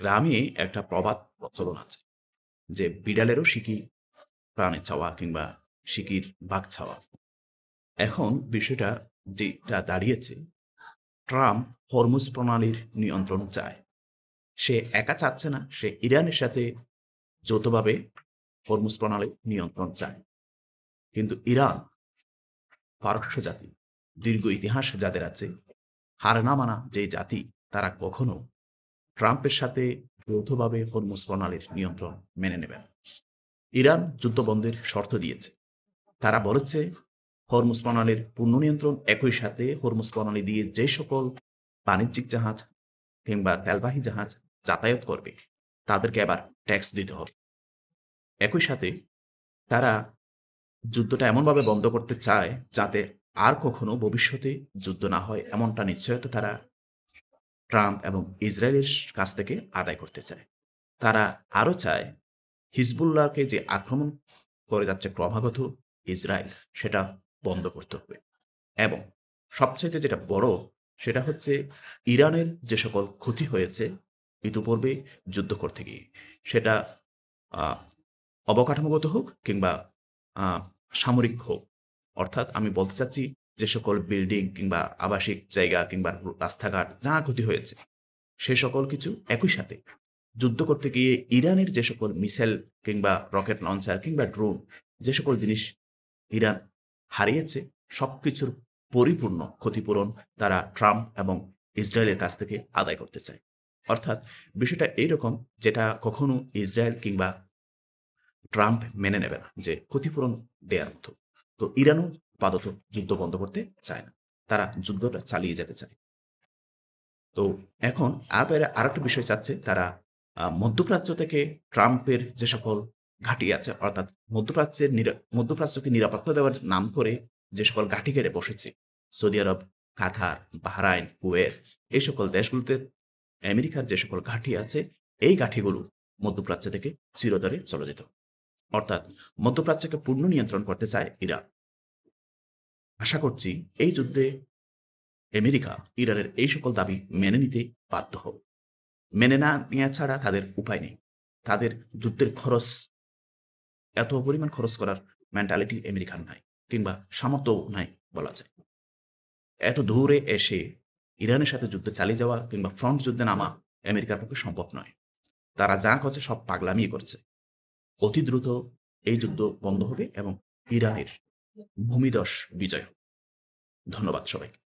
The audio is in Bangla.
গ্রামে একটা প্রবাদ প্রচলন আছে যে বিড়ালেরও সিকি প্রাণে চাওয়া কিংবা সিকির বাঘ চাওয়া। এখন বিষয়টা যেটা দাঁড়িয়েছে, ট্রাম্প হরমুজ প্রণালীর নিয়ন্ত্রণ চায়। সে একা চাচ্ছে না, সে ইরানের সাথে যৌথভাবে হরমুজ প্রণালীর নিয়ন্ত্রণ চায়। কিন্তু ইরান পারস্য জাতি, দীর্ঘ ইতিহাস যাদের আছে, হার না মানা যে জাতি, তারা কখনো ট্রাম্পের সাথে যৌথভাবে হরমুজ প্রণালীর নিয়ন্ত্রণ মেনে নেবে না। ইরান যুদ্ধবন্ধের শর্ত দিয়েছে। তারা বলেছে হরমুজ প্রণালীর পূর্ণ নিয়ন্ত্রণ, একই সাথে হরমুজ প্রণালী দিয়ে যে সকল বাণিজ্যিক জাহাজ কিংবা তেলবাহী জাহাজ যাতায়াত করবে তাদেরকে আবার ট্যাক্স দিতে হবে। একই সাথে তারা যুদ্ধটা এমনভাবে বন্ধ করতে চায় যাতে আর কখনো ভবিষ্যতে যুদ্ধ না হয়, এমনটা নিশ্চয়তা তারা ট্রাম্প এবং ইসরায়েলের কাছ থেকে আদায় করতে চায়। তারা আরও চায় হিজবুল্লাহকে যে আক্রমণ করে যাচ্ছে ক্রমাগত ইসরায়েল, সেটা বন্ধ করতে হবে। এবং সবচাইতে যেটা বড়, সেটা হচ্ছে ইরানের যে সকল ক্ষতি হয়েছে ইতিপূর্বে যুদ্ধ করতে গিয়ে, সেটা আহ, অবকাঠামোগত হোক কিংবা আহ, সামরিক হোক। অর্থাৎ আমি বলতে চাচ্ছি, যে সকল বিল্ডিং কিংবা আবাসিক জায়গা কিংবা রাস্তাঘাট যা ক্ষতি হয়েছে, সে সকল কিছু একই সাথে যুদ্ধ করতে গিয়ে ইরানের যে সকল মিসাইল কিংবা রকেট লঞ্চার কিংবা ড্রোন, যে সকল জিনিস ইরান হারিয়েছে, সবকিছুর পরিপূর্ণ ক্ষতিপূরণ তারা ট্রাম্প এবং ইসরায়েলের কাছ থেকে আদায় করতে চায়। অর্থাৎ বিষয়টা এইরকম, যেটা কখনো ইসরায়েল কিংবা ট্রাম্প মেনে নেবে না, যে ক্ষতিপূরণ দেওয়ার মতো। তো ইরানও আপাতত যুদ্ধ বন্ধ করতে চায় না, তারা যুদ্ধটা চালিয়ে যেতে চায়। তো এখন আরেকটা বিষয় চাচ্ছে তারা, মধ্যপ্রাচ্য থেকে ট্রাম্পের যে সকল ঘাঁটি আছে, অর্থাৎ মধ্যপ্রাচ্যকে নিরাপত্তা দেওয়ার নাম করে যে সকল ঘাঁটি ঘেরে বসেছে সৌদি আরব, কাতার, বাহরাইন, কুয়েত, এই সকল দেশগুলোতে আমেরিকার যে সকল ঘাঁটি আছে, এই ঘাঁটিগুলো মধ্যপ্রাচ্য থেকে চিরতরে চলে যেত। অর্থাৎ মধ্যপ্রাচ্যকে পূর্ণ নিয়ন্ত্রণ করতে চায় ইরান। আশা করছি এই যুদ্ধে আমেরিকা ইরানের এই সকল দাবি মেনে নিতে বাধ্য হবে। মেনে না নেওয়া ছাড়া তাদের উপায় নেই। তাদের যুদ্ধের খরচ, এত পরিমাণ খরচ করার মেন্টালিটি আমেরিকার নাই, কিংবা সামর্থ্যও নাই বলা যায়। এত দূরে এসে ইরানের সাথে যুদ্ধে চালিয়ে যাওয়া কিংবা ফ্রন্ট যুদ্ধে নামা আমেরিকার পক্ষে সম্ভব নয়। তারা যা করছে সব পাগলামি করছে। অতি দ্রুত এই যুদ্ধ বন্ধ হবে এবং ইরানের ভূমিধস বিজয় হবে। ধন্যবাদ সবাইকে।